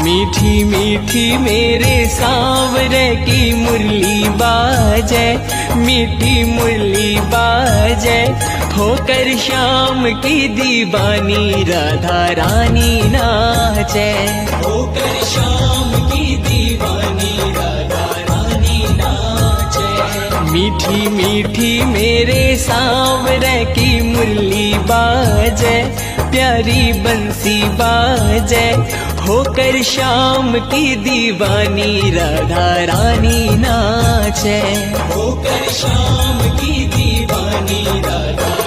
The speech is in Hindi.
मीठी मीठी मेरे सांवरे की मुरली बाजे, मीठी मुरली बाजे, होकर श्याम की दीवानी राधा रानी नाचे, होकर श्याम की दीवानी राधा रानी नाचे। मीठी मीठी मेरे सांवरे की मुरली बाजे, प्यारी बंसी बाजे, होकर श्याम की दीवानी राधा रानी नाचे, होकर श्याम की दीवानी राधा